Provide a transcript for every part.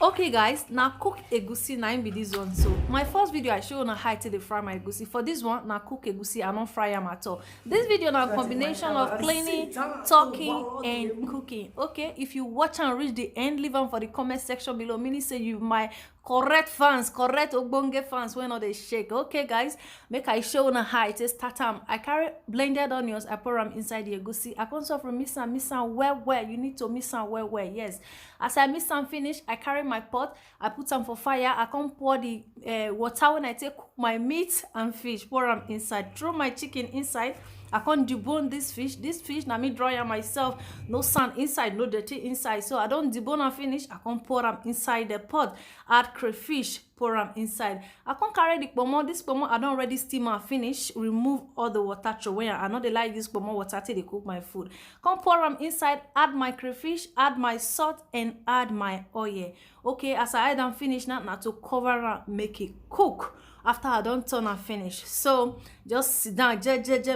Okay guys, now cook egusi na im be this one. So my first video I show on how to dey fry my egusi. For this one now cook egusi, I don't fry am at all. This video now combination of cleaning, talking and cooking. Okay, if you watch and reach the end, leave them for the comment section below. Meaning say you my correct fans, correct ogbonge fans when all they shake. Okay guys, make I show on how it is start am. I carry blended onions, I pour them inside the egusi. I come from mix am well. You need to mix am well. Yes, as I mix am finish, I carry my pot, I put am for fire. I come pour the water when I take cook my meat and fish, pour am inside, throw my chicken inside. I can't debone this fish na me dry am myself, no sand inside, no dirty inside. So I don't debone and finish, I can't pour am inside the pot, add crayfish, pour am inside. I can't carry the pomo. This pomo I don't already steam and finish, remove all the water throw away. I know they like this pomo water till they cook my food. Come pour am inside, add my crayfish, add my salt and add my oil. Okay, as I add and finish now to cover am, make it cook. After I don't turn and finish, so just sit down,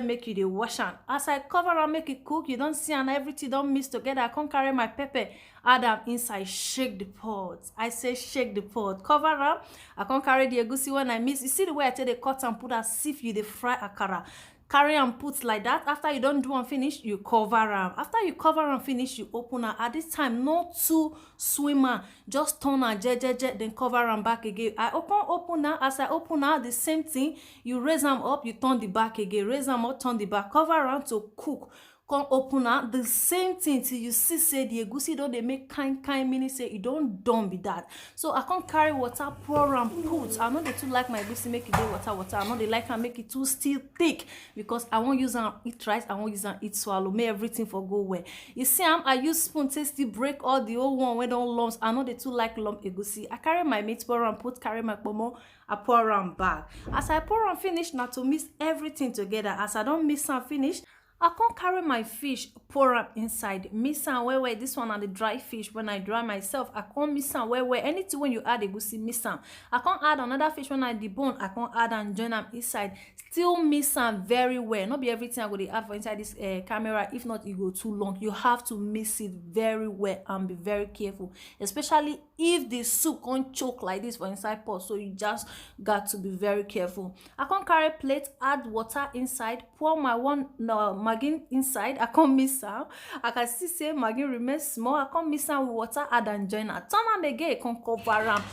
make you dey wash am. As I cover and make it cook, you don't see and everything don't mix together. I can't carry my pepper, add am inside, shake the pot. I say shake the pot, cover am. I can't carry the egusi when I mix. You see the way I take the cut and put as if you dey fry akara. Carry and put like that. After you don't do and finish, you cover am. After you cover and finish, you open am. At this time, not too swimmer, just turn am then cover am back again. I open now. As I open now, the same thing, you raise am up, you turn the back again, raise am up, turn the back, cover am to cook. Come open am, the same thing till you see say the egusi don dey make kind meaning say e don done be that. So I can't carry water, pour am put. I know they too like my egusi make it dey water. I know they like am make it too still thick because I won't use am eat rice, I won't use am eat swallow, make everything for go well. You see I use spoon take still break all the old one wey don lumps. I know they too like lump egusi. I carry my meat, pour am put, carry my pomo, I pour am back. As I pour am finish, now to mix everything together. As I don't mix am finish, I can't carry my fish, pour am inside, mix am well. This one and the dry fish when I dry myself, I can't mix am well. Anything when you add egusi, mix am. I can't add another fish when I debone, I can't add and join am inside. Still mix am very well. Not be everything I go to add for inside this camera. If not, it go too long. You have to mix it very well and be very careful, especially if the soup can't choke like this for inside pot. So you just got to be very careful. I can't carry plate, add water inside, pour my maggi inside. I can't mix am. I can see say maggi remains small. I can't mix am with water, add and join am. Turn am again, can't cover am.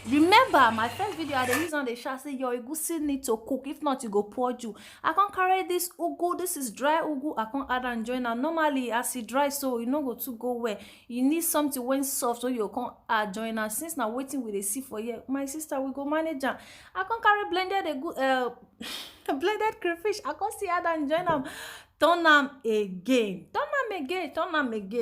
Remember my first video I dey use on the chat say your egusi need to cook, if not you go pour you. I can't carry this ugu. This is dry ugu. I can't add and join am. Normally as it dry, so you no go to go well. You need something when soft so you can't add join am. Since now waiting with a see for here, my sister we go manage am. I can't carry blended blended crayfish. I can't see add and join am. Turn am again,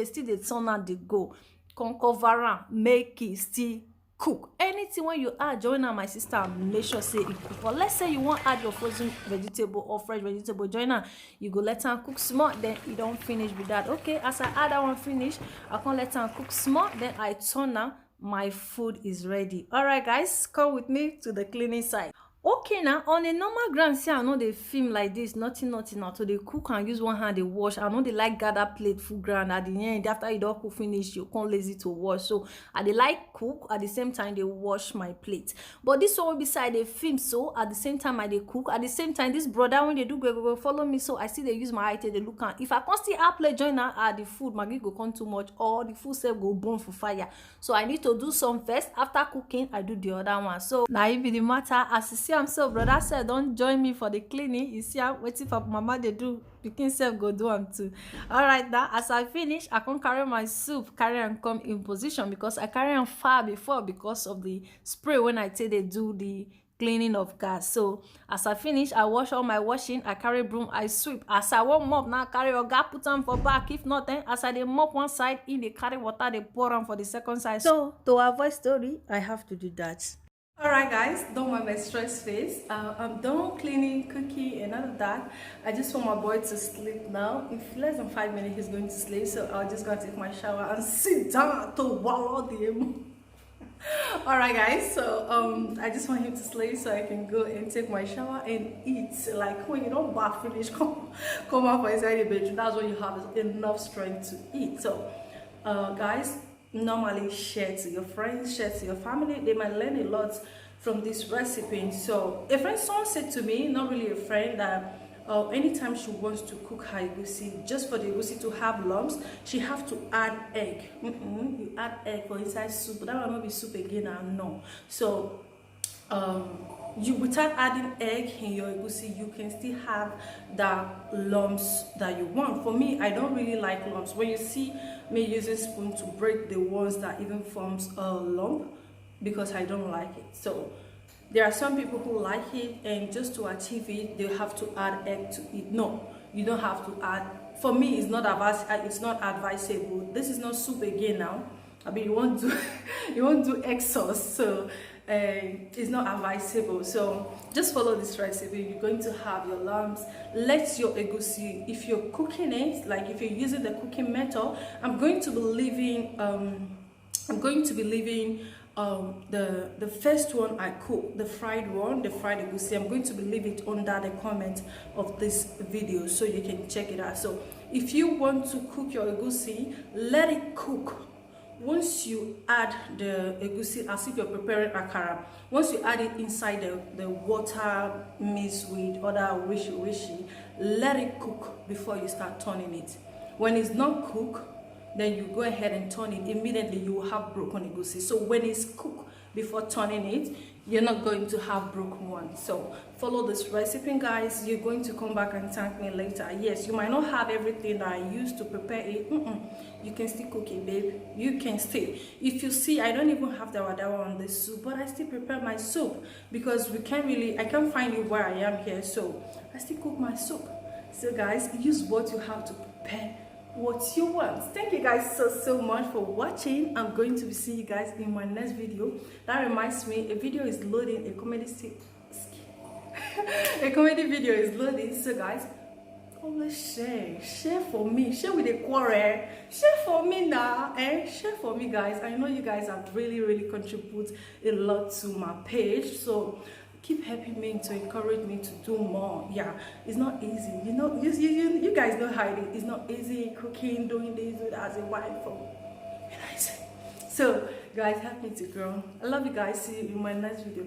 still dey turn am dey go. Come cover am, make it still cook. Anything when you add join am, my sister, make sure say it cook. But let's say you want add your frozen vegetable or fresh vegetable join am, you go let am cook small, then you don't finish with that. Okay, as I add that one finish, I can let am cook small, then I turn am. My food is ready. All right guys, come with me to the cleaning side. Okay, now on a normal ground, see I know they film like this, nothing now. So they cook and use one hand, they wash. I know they like gather plate full ground at the end. After you don't cook finish, you can't lazy to wash. So I they like cook at the same time they wash my plate. But this one beside they film, so at the same time I they cook. At the same time, this brother when they do go follow me, so I see they use my eye they look at. If I can't see our plate join at the food, maggi go come too much, or the food self go burn for fire. So I need to do some first. After cooking, I do the other one. So now if it matter, as you see I'm so brother said don't join me for the cleaning. You see I'm waiting for mama they do pikin self go do am too. All right, now as I finish, I can't carry my soup, carry and come in position because I carry on far before because of the spray when I take they do the cleaning of gas. So as I finish, I wash all my washing, I carry broom, I sweep. As I want mop now, carry your gas, put them for back. If not, then as I dey mop one side, in they carry water, they pour on for the second side. So to avoid story, I have to do that. All right guys, don't mind my stress face. I'm done cleaning, cooking and all of that. I just want my boy to sleep now. In less than 5 minutes he's going to sleep, so I'll just go and take my shower and sit down to wallow him. All right guys, so I just want him to sleep so I can go and take my shower and eat. Like when you don't bath finish, come out for inside the bedroom, that's when you have enough strength to eat. So guys, normally share to your friends, share to your family. They might learn a lot from this recipe. So a friend, someone said to me, not really a friend, that anytime she wants to cook her egusi, just for the egusi to have lumps, she have to add egg. You add egg for inside soup, that will not be soup again. And no, so you, without adding egg in your egusi, you can still have the lumps that you want. For me, I don't really like lumps. When you see me using spoon to break the ones that even forms a lump, because I don't like it. So there are some people who like it, and just to achieve it, they have to add egg to it. No, you don't have to add. For me, it's not advisable. This is not soup again now. I mean, you won't do you won't do egg sauce, so it's not advisable. So just follow this recipe. You're going to have your lumps. Let your egusi, if you're cooking it, like if you're using the cooking method, I'm going to be leaving the first one I cook, the fried one, the fried egusi. I'm going to leave it under the comment of this video so you can check it out. So if you want to cook your egusi, let it cook. Once you add the egusi, as if you're preparing akara, once you add it inside the water mixed with other wishy, let it cook before you start turning it. When it's not cooked, then you go ahead and turn it. Immediately you will have broken egusi. So when it's cooked before turning it, you're not going to have broken one. So follow this recipe, guys. You're going to come back and thank me later. Yes, you might not have everything that I used to prepare it. You can still cook it, babe. You can still. If you see, I don't even have the wadawa on this soup, but I still prepare my soup because I can't find it where I am here, so I still cook my soup. So guys, use what you have to prepare what you want. Thank you guys so much for watching. I'm going to see you guys in my next video. That reminds me, a video is loading, a comedy video is loading. So guys, always share for me, share with the quarrel, share for me now, share for me, guys. I know you guys have really contribute a lot to my page, so keep helping me to encourage me to do more. Yeah, it's not easy, you know. You guys know how it's not easy cooking, doing this as a wife. So guys, help me to grow. I love you guys. See you in my next video.